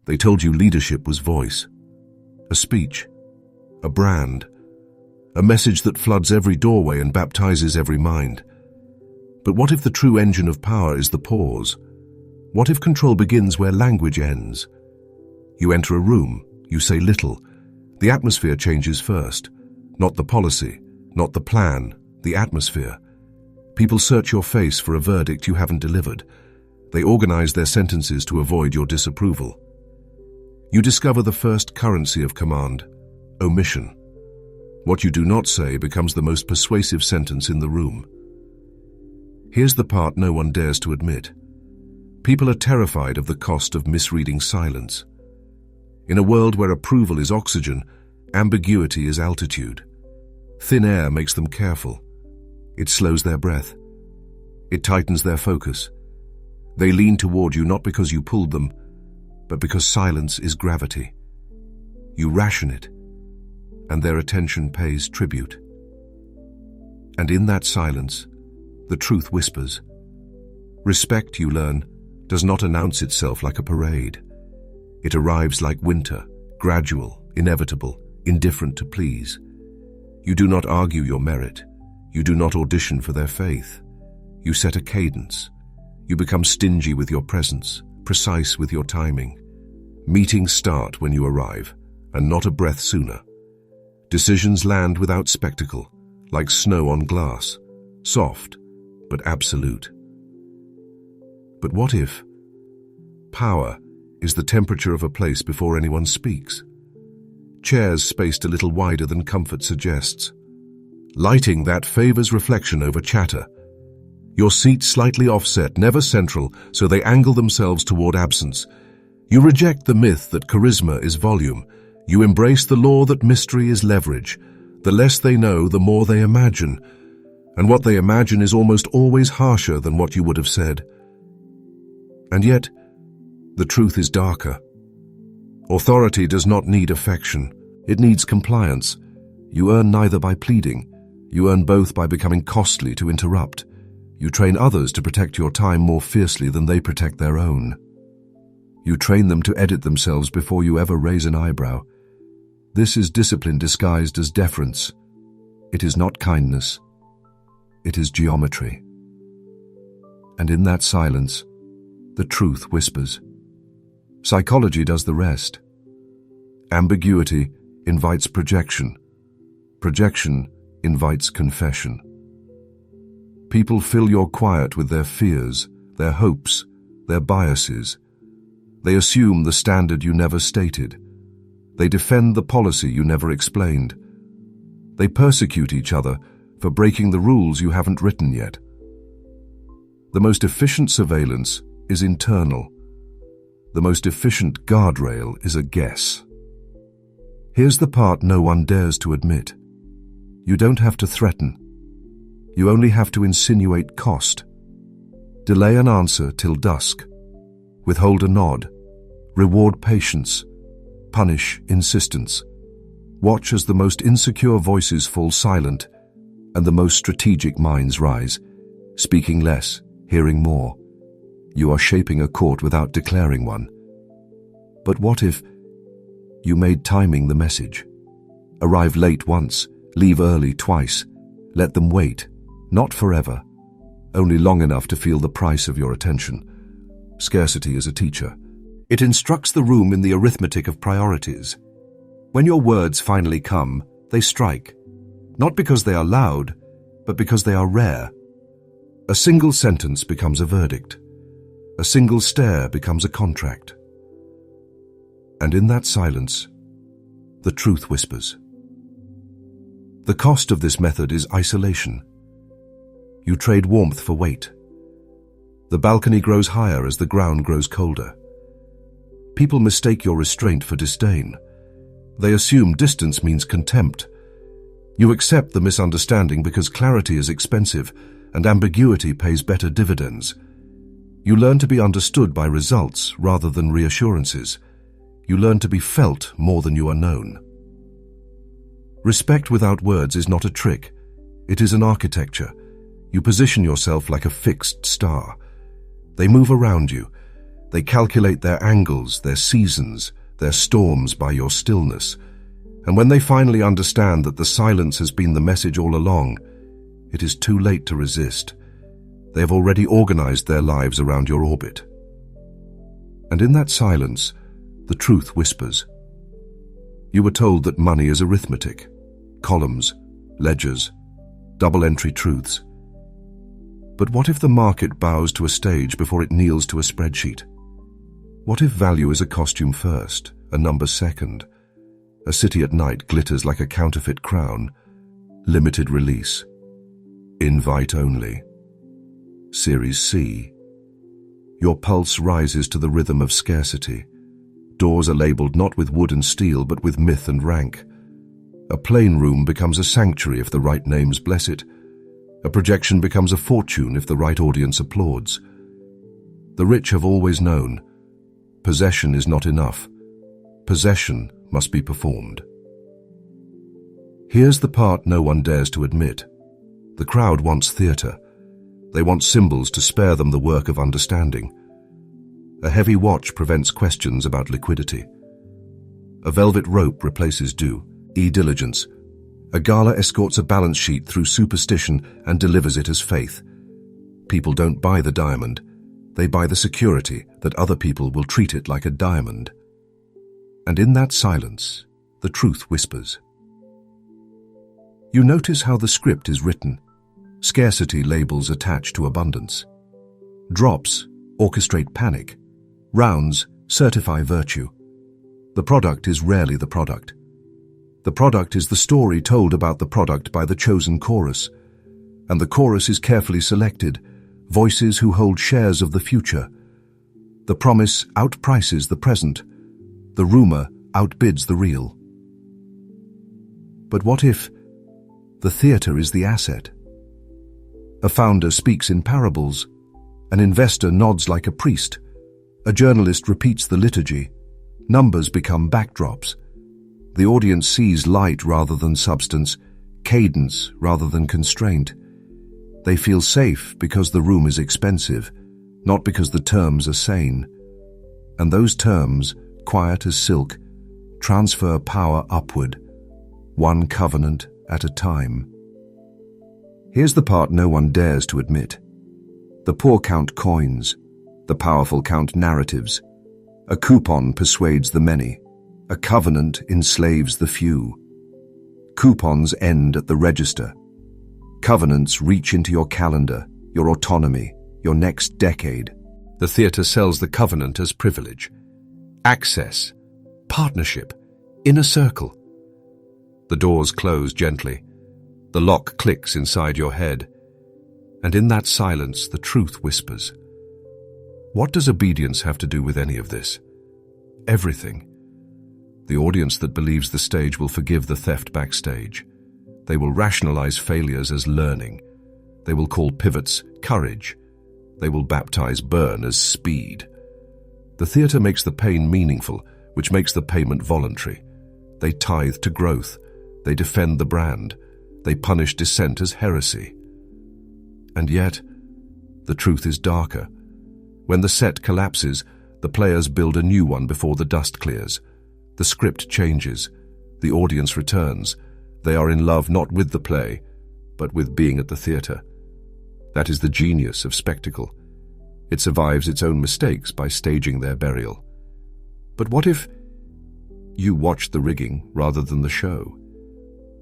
They told you leadership was voice, a speech, a brand, a message that floods every doorway and baptizes every mind. But what if the true engine of power is the pause? What if control begins where language ends? You enter a room, you say little. The atmosphere changes first. Not the policy, not the plan, the atmosphere. People search your face for a verdict you haven't delivered. They organize their sentences to avoid your disapproval. You discover the first currency of command, omission. What you do not say becomes the most persuasive sentence in the room. Here's the part no one dares to admit. People are terrified of the cost of misreading silence. In a world where approval is oxygen, ambiguity is altitude. Thin air makes them careful. It slows their breath. It tightens their focus. They lean toward you not because you pulled them, but because silence is gravity. You ration it, and their attention pays tribute. And in that silence, the truth whispers. Respect, you learn, does not announce itself like a parade. It arrives like winter, gradual, inevitable, indifferent to please. You do not argue your merit. You do not audition for their faith. You set a cadence. You become stingy with your presence, precise with your timing. Meetings start when you arrive, and not a breath sooner. Decisions land without spectacle, like snow on glass, soft but absolute. But what if power is the temperature of a place before anyone speaks? Chairs spaced a little wider than comfort suggests. Lighting that favors reflection over chatter. Your seats slightly offset, never central, so they angle themselves toward absence. You reject the myth that charisma is volume. You embrace the law that mystery is leverage. The less they know, the more they imagine. And what they imagine is almost always harsher than what you would have said. And yet, the truth is darker. Authority does not need affection. It needs compliance. You earn neither by pleading. You earn both by becoming costly to interrupt. You train others to protect your time more fiercely than they protect their own. You train them to edit themselves before you ever raise an eyebrow. This is discipline disguised as deference. It is not kindness. It is geometry. And in that silence, the truth whispers. Psychology does the rest. Ambiguity invites projection. Projection invites confession. People fill your quiet with their fears, their hopes, their biases. They assume the standard you never stated. They defend the policy you never explained. They persecute each other for breaking the rules you haven't written yet. The most efficient surveillance is internal. The most efficient guardrail is a guess. Here's the part no one dares to admit. You don't have to threaten. You only have to insinuate cost. Delay an answer till dusk. Withhold a nod. Reward patience. Punish insistence. Watch as the most insecure voices fall silent and the most strategic minds rise, speaking less, hearing more. You are shaping a court without declaring one. But what if you made timing the message? Arrive late once, leave early twice. Let them wait, not forever, only long enough to feel the price of your attention. Scarcity is a teacher. It instructs the room in the arithmetic of priorities. When your words finally come, they strike, not because they are loud, but because they are rare. A single sentence becomes a verdict. A single stare becomes a contract. And in that silence, the truth whispers. The cost of this method is isolation. You trade warmth for weight. The balcony grows higher as the ground grows colder. People mistake your restraint for disdain. They assume distance means contempt. You accept the misunderstanding because clarity is expensive and ambiguity pays better dividends. You learn to be understood by results rather than reassurances. You learn to be felt more than you are known. Respect without words is not a trick. It is an architecture. You position yourself like a fixed star. They move around you. They calculate their angles, their seasons, their storms by your stillness. And when they finally understand that the silence has been the message all along, it is too late to resist. They have already organized their lives around your orbit. And in that silence, the truth whispers. You were told that money is arithmetic, columns, ledgers, double-entry truths. But what if the market bows to a stage before it kneels to a spreadsheet? What if value is a costume first, a number second? A city at night glitters like a counterfeit crown. Limited release. Invite only. Series C. Your pulse rises to the rhythm of scarcity. Doors are labeled not with wood and steel, but with myth and rank. A plain room becomes a sanctuary if the right names bless it. A projection becomes a fortune if the right audience applauds. The rich have always known, possession is not enough. Possession must be performed. Here's the part no one dares to admit. The crowd wants theatre. They want symbols to spare them the work of understanding. A heavy watch prevents questions about liquidity. A velvet rope replaces due, diligence. A gala escorts a balance sheet through superstition and delivers it as faith. People don't buy the diamond. They buy the security that other people will treat it like a diamond. And in that silence, the truth whispers. You notice how the script is written. Scarcity labels attach to abundance. Drops orchestrate panic. Rounds certify virtue. The product is rarely the product. The product is the story told about the product by the chosen chorus. And the chorus is carefully selected, voices who hold shares of the future. The promise outprices the present. The rumor outbids the real. But what if the theater is the asset? A founder speaks in parables. An investor nods like a priest. A journalist repeats the liturgy. Numbers become backdrops. The audience sees light rather than substance, cadence rather than constraint. They feel safe because the room is expensive, not because the terms are sane. And those terms, quiet as silk, transfer power upward, one covenant at a time. Here's the part no one dares to admit. The poor count coins, the powerful count narratives. A coupon persuades the many. A covenant enslaves the few. Coupons end at the register. Covenants reach into your calendar, your autonomy, your next decade. The theater sells the covenant as privilege, access, partnership, inner circle. The doors close gently. The lock clicks inside your head. And in that silence, the truth whispers. What does obedience have to do with any of this? Everything. The audience that believes the stage will forgive the theft backstage. They will rationalize failures as learning. They will call pivots courage. They will baptize burn as speed. The theater makes the pain meaningful, which makes the payment voluntary. They tithe to growth. They defend the brand. They punish dissent as heresy. And yet, the truth is darker. When the set collapses, the players build a new one before the dust clears. The script changes. The audience returns. They are in love not with the play, but with being at the theater. That is the genius of spectacle. It survives its own mistakes by staging their burial. But what if you watched the rigging rather than the show?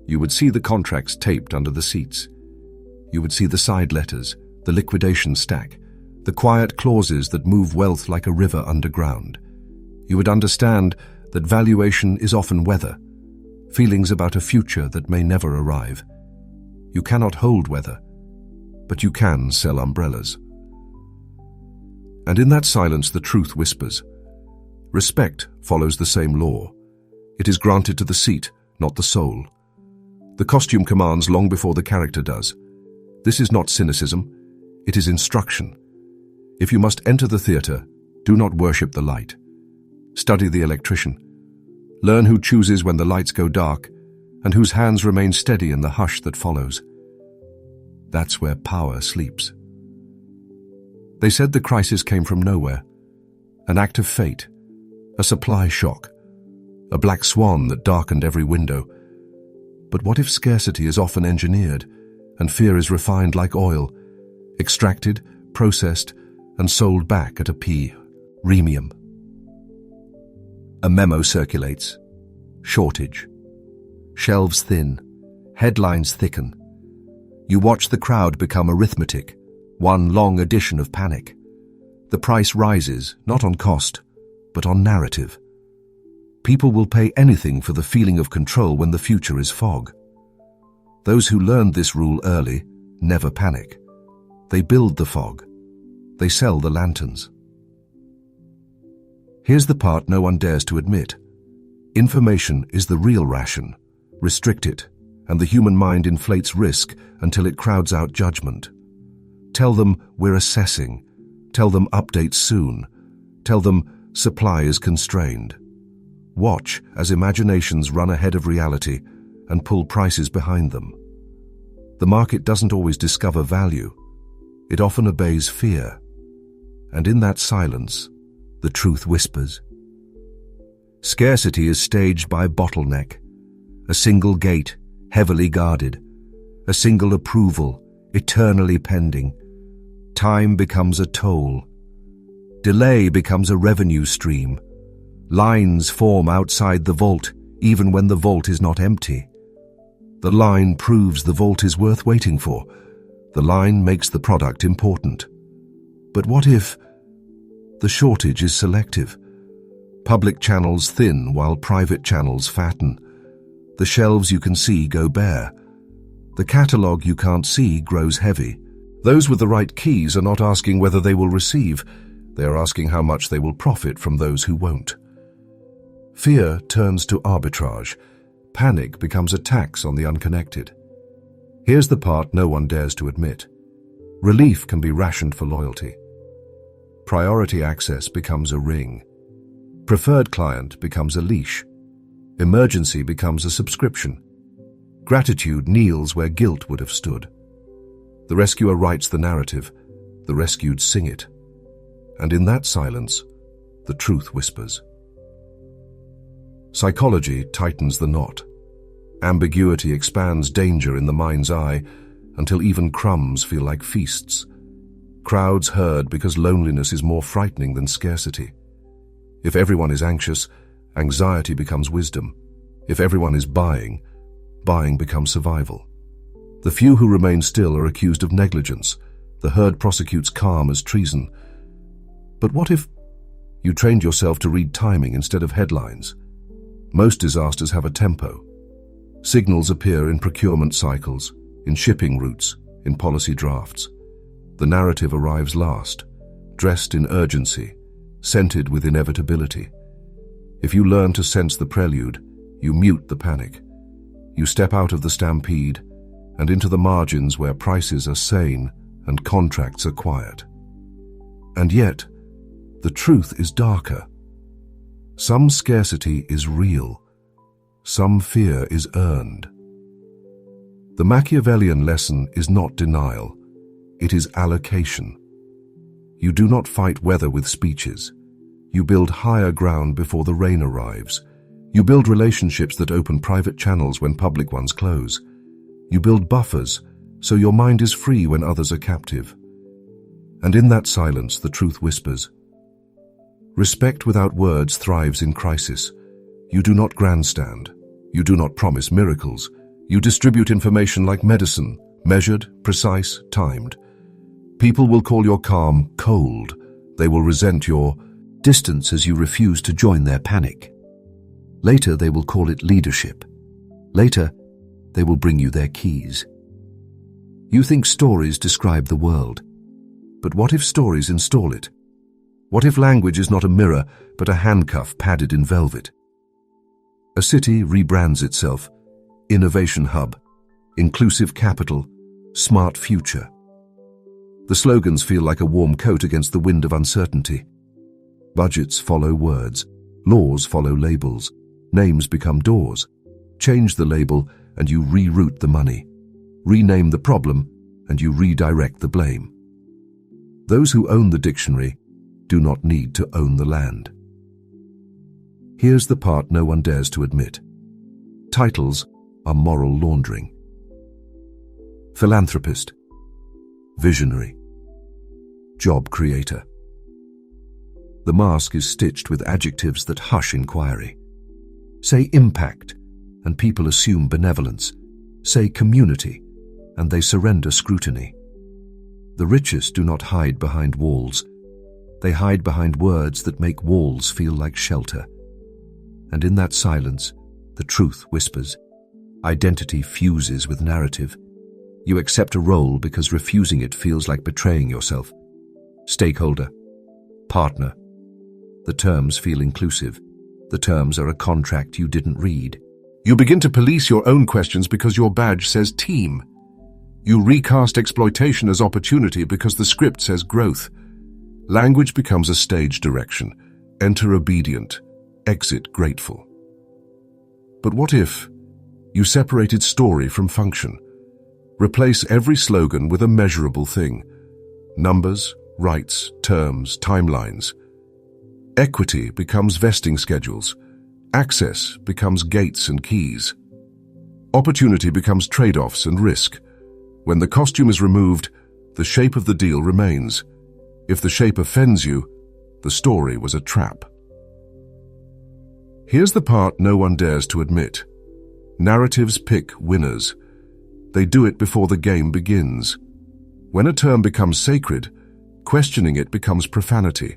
You would see the contracts taped under the seats. You would see the side letters, the liquidation stack, the quiet clauses that move wealth like a river underground. You would understand that valuation is often weather, feelings about a future that may never arrive. You cannot hold weather, but you can sell umbrellas. And in that silence, the truth whispers. Respect follows the same law. It is granted to the seat, not the soul. The costume commands long before the character does. This is not cynicism, it is instruction. If you must enter the theater, do not worship the light. Study the electrician. Learn who chooses when the lights go dark and whose hands remain steady in the hush that follows. That's where power sleeps. They said the crisis came from nowhere. An act of fate, a supply shock, a black swan that darkened every window. But what if scarcity is often engineered, and fear is refined like oil, extracted, processed, and sold back at a premium? A memo circulates. Shortage. Shelves thin. Headlines thicken. You watch the crowd become arithmetic, one long addition of panic. The price rises, not on cost, but on narrative. People will pay anything for the feeling of control when the future is fog. Those who learned this rule early never panic. They build the fog. They sell the lanterns. Here's the part no one dares to admit. Information is the real ration. Restrict it, and the human mind inflates risk until it crowds out judgment. Tell them we're assessing. Tell them updates soon. Tell them supply is constrained. Watch as imaginations run ahead of reality and pull prices behind them. The market doesn't always discover value. It often obeys fear. And in that silence, the truth whispers. Scarcity is staged by bottleneck. A single gate, heavily guarded. A single approval, eternally pending. Time becomes a toll. Delay becomes a revenue stream. Lines form outside the vault, even when the vault is not empty. The line proves the vault is worth waiting for. The line makes the product important. But what if the shortage is selective? Public channels thin while private channels fatten. The shelves you can see go bare. The catalogue you can't see grows heavy. Those with the right keys are not asking whether they will receive. They are asking how much they will profit from those who won't. Fear turns to arbitrage. Panic becomes a tax on the unconnected. Here's the part no one dares to admit. Relief can be rationed for loyalty. Priority access becomes a ring. Preferred client becomes a leash. Emergency becomes a subscription. Gratitude kneels where guilt would have stood. The rescuer writes the narrative. The rescued sing it. And in that silence, the truth whispers. Psychology tightens the knot. Ambiguity expands danger in the mind's eye until even crumbs feel like feasts. Crowds herd because loneliness is more frightening than scarcity. If everyone is anxious, anxiety becomes wisdom. If everyone is buying, buying becomes survival. The few who remain still are accused of negligence. The herd prosecutes calm as treason. But what if you trained yourself to read timing instead of headlines? Most disasters have a tempo. Signals appear in procurement cycles, in shipping routes, in policy drafts. The narrative arrives last, dressed in urgency, scented with inevitability. If you learn to sense the prelude, you mute the panic. You step out of the stampede and into the margins where prices are sane and contracts are quiet. And yet, the truth is darker. Some scarcity is real. Some fear is earned. The Machiavellian lesson is not denial. It is allocation. You do not fight weather with speeches. You build higher ground before the rain arrives. You build relationships that open private channels when public ones close. You build buffers so your mind is free when others are captive. And in that silence, the truth whispers. Respect without words thrives in crisis. You do not grandstand. You do not promise miracles. You distribute information like medicine, measured, precise, timed. People will call your calm cold. They will resent your distance as you refuse to join their panic. Later, they will call it leadership. Later, they will bring you their keys. You think stories describe the world. But what if stories install it? What if language is not a mirror, but a handcuff padded in velvet? A city rebrands itself, innovation hub, inclusive capital, smart future. The slogans feel like a warm coat against the wind of uncertainty. Budgets follow words, laws follow labels, names become doors. Change the label and you reroute the money. Rename the problem and you redirect the blame. Those who own the dictionary do not need to own the land. Here's the part no one dares to admit. Titles are moral laundering. Philanthropist, visionary, job creator. The mask is stitched with adjectives that hush inquiry. Say impact, and people assume benevolence. Say community, and they surrender scrutiny. The richest do not hide behind walls. They hide behind words that make walls feel like shelter. And in that silence, the truth whispers. Identity fuses with narrative. You accept a role because refusing it feels like betraying yourself. Stakeholder, partner. The terms feel inclusive. The terms are a contract you didn't read. You begin to police your own questions because your badge says team. You recast exploitation as opportunity because the script says growth. Language becomes a stage direction. Enter obedient, exit grateful. But what if you separated story from function? Replace every slogan with a measurable thing. Numbers, rights, terms, timelines. Equity becomes vesting schedules. Access becomes gates and keys. Opportunity becomes trade-offs and risk. When the costume is removed, the shape of the deal remains. If the shape offends you, the story was a trap. Here's the part no one dares to admit. Narratives pick winners. They do it before the game begins. When a term becomes sacred, questioning it becomes profanity.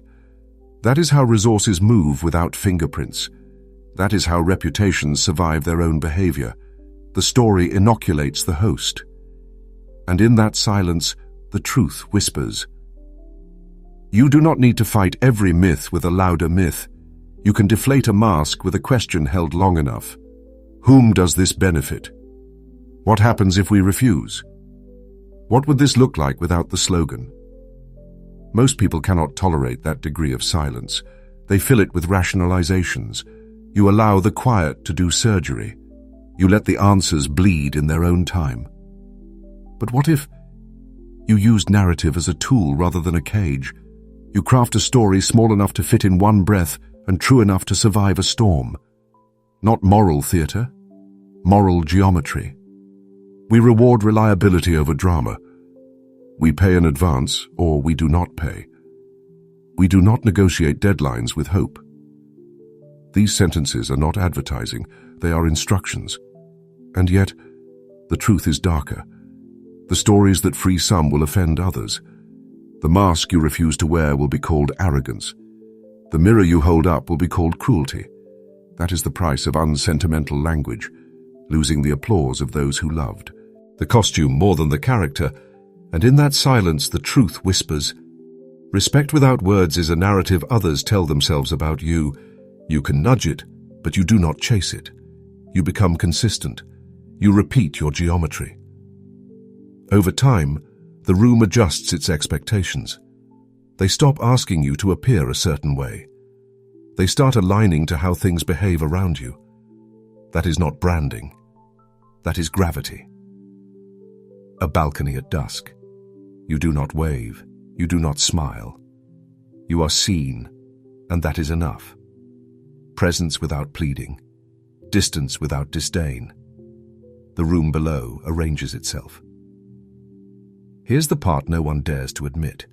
That is how resources move without fingerprints. That is how reputations survive their own behavior. The story inoculates the host. And in that silence, the truth whispers. You do not need to fight every myth with a louder myth. You can deflate a mask with a question held long enough. Whom does this benefit? What happens if we refuse? What would this look like without the slogan? Most people cannot tolerate that degree of silence. They fill it with rationalizations. You allow the quiet to do surgery. You let the answers bleed in their own time. But what if you used narrative as a tool rather than a cage? You craft a story small enough to fit in one breath and true enough to survive a storm. Not moral theater, moral geometry. We reward reliability over drama. We pay in advance, or we do not pay. We do not negotiate deadlines with hope. These sentences are not advertising, they are instructions. And yet, the truth is darker. The stories that free some will offend others. The mask you refuse to wear will be called arrogance. The mirror you hold up will be called cruelty. That is the price of unsentimental language, losing the applause of those who loved. The costume more than the character, and in that silence the truth whispers. Respect without words is a narrative others tell themselves about you. You can nudge it, but you do not chase it. You become consistent. You repeat your geometry. Over time, the room adjusts its expectations. They stop asking you to appear a certain way. They start aligning to how things behave around you. That is not branding. That is gravity. A balcony at dusk. You do not wave. You do not smile. You are seen, and that is enough. Presence without pleading. Distance without disdain. The room below arranges itself. Here's the part no one dares to admit.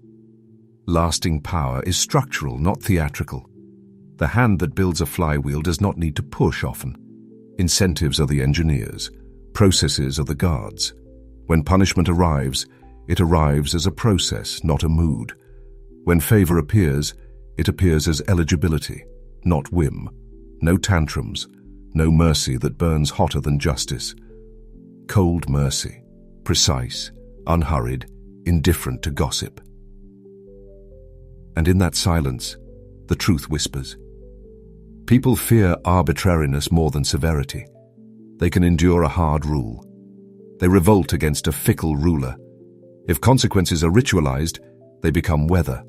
Lasting power is structural, not theatrical. The hand that builds a flywheel does not need to push often. Incentives are the engineers. Processes are the guards. When punishment arrives, it arrives as a process, not a mood. When favor appears, it appears as eligibility, not whim. No tantrums, no mercy that burns hotter than justice. Cold mercy, precise, unhurried, indifferent to gossip. And in that silence, the truth whispers. People fear arbitrariness more than severity. They can endure a hard rule. They revolt against a fickle ruler. If consequences are ritualized, they become weather.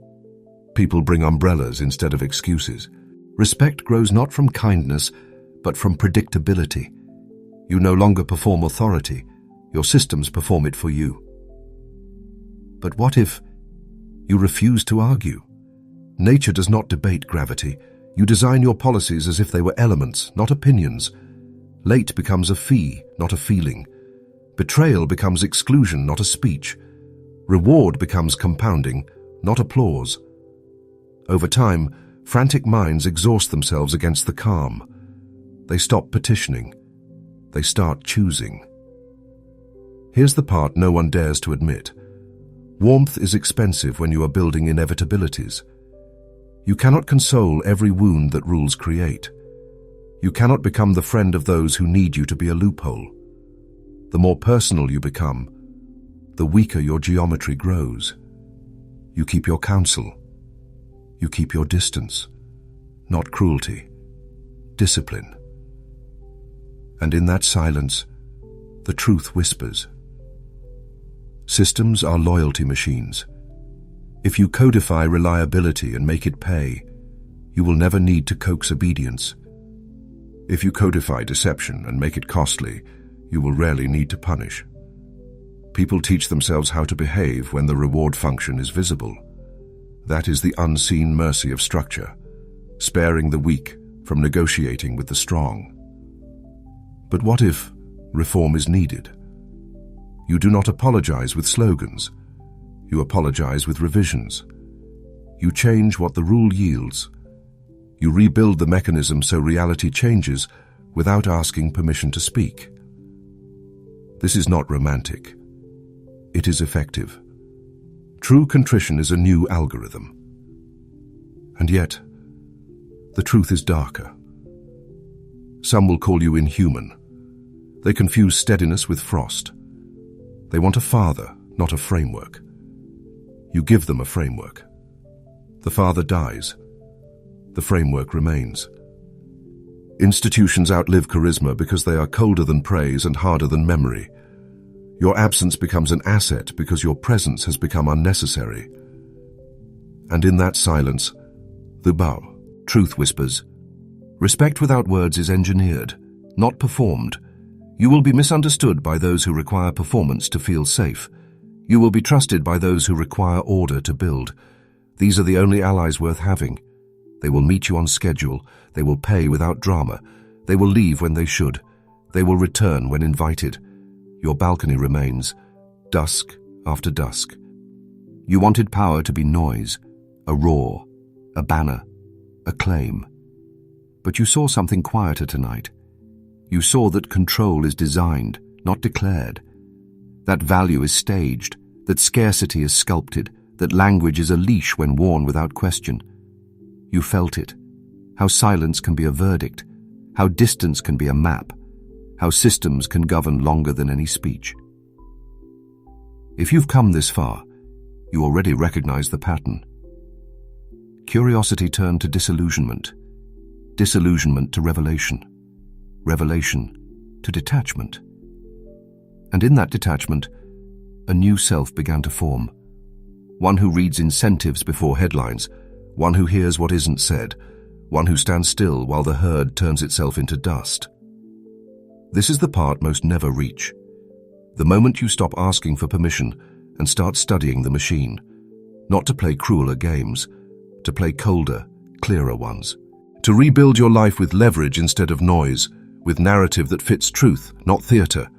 People bring umbrellas instead of excuses. Respect grows not from kindness, but from predictability. You no longer perform authority. Your systems perform it for you. But what if you refuse to argue? Nature does not debate gravity. You design your policies as if they were elements, not opinions. Late becomes a fee, not a feeling. Betrayal becomes exclusion, not a speech. Reward becomes compounding, not applause. Over time, frantic minds exhaust themselves against the calm. They stop petitioning. They start choosing. Here's the part no one dares to admit. Warmth is expensive when you are building inevitabilities. You cannot console every wound that rules create. You cannot become the friend of those who need you to be a loophole. The more personal you become, the weaker your geometry grows. You keep your counsel. You keep your distance. Not cruelty, discipline. And in that silence, the truth whispers. Systems are loyalty machines. If you codify reliability and make it pay, you will never need to coax obedience. If you codify deception and make it costly, you will rarely need to punish. People teach themselves how to behave when the reward function is visible. That is the unseen mercy of structure, sparing the weak from negotiating with the strong. But what if reform is needed? You do not apologize with slogans. You apologize with revisions. You change what the rule yields. You rebuild the mechanism so reality changes without asking permission to speak. This is not romantic. It is effective. True contrition is a new algorithm. And yet, the truth is darker. Some will call you inhuman. They confuse steadiness with frost. They want a father, not a framework. You give them a framework. The father dies. The framework remains. Institutions outlive charisma because they are colder than praise and harder than memory. Your absence becomes an asset because your presence has become unnecessary. And in that silence, the truth whispers. Respect without words is engineered, not performed. You will be misunderstood by those who require performance to feel safe. You will be trusted by those who require order to build. These are the only allies worth having. They will meet you on schedule. They will pay without drama. They will leave when they should. They will return when invited. Your balcony remains, dusk after dusk. You wanted power to be noise, a roar, a banner, a claim. But you saw something quieter tonight. You saw that control is designed, not declared. That value is staged, that scarcity is sculpted, that language is a leash when worn without question. You felt it, how silence can be a verdict, how distance can be a map, how systems can govern longer than any speech. If you've come this far, you already recognize the pattern. Curiosity turned to disillusionment, disillusionment to revelation, revelation to detachment. And in that detachment, a new self began to form. One who reads incentives before headlines, one who hears what isn't said, one who stands still while the herd turns itself into dust. This is the part most never reach. The moment you stop asking for permission and start studying the machine, not to play crueler games, to play colder, clearer ones. To rebuild your life with leverage instead of noise, with narrative that fits truth, not theater.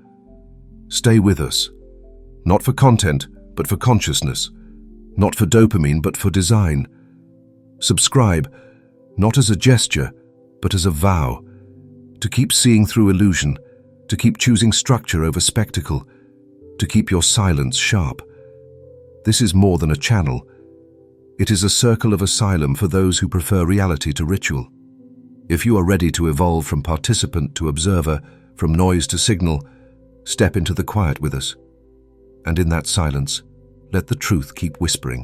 Stay with us. Not for content, but for consciousness. Not for dopamine, but for design. Subscribe, not as a gesture, but as a vow. To keep seeing through illusion, to keep choosing structure over spectacle, to keep your silence sharp. This is more than a channel. It is a circle of asylum for those who prefer reality to ritual. If you are ready to evolve from participant to observer, from noise to signal, step into the quiet with us. And in that silence, let the truth keep whispering.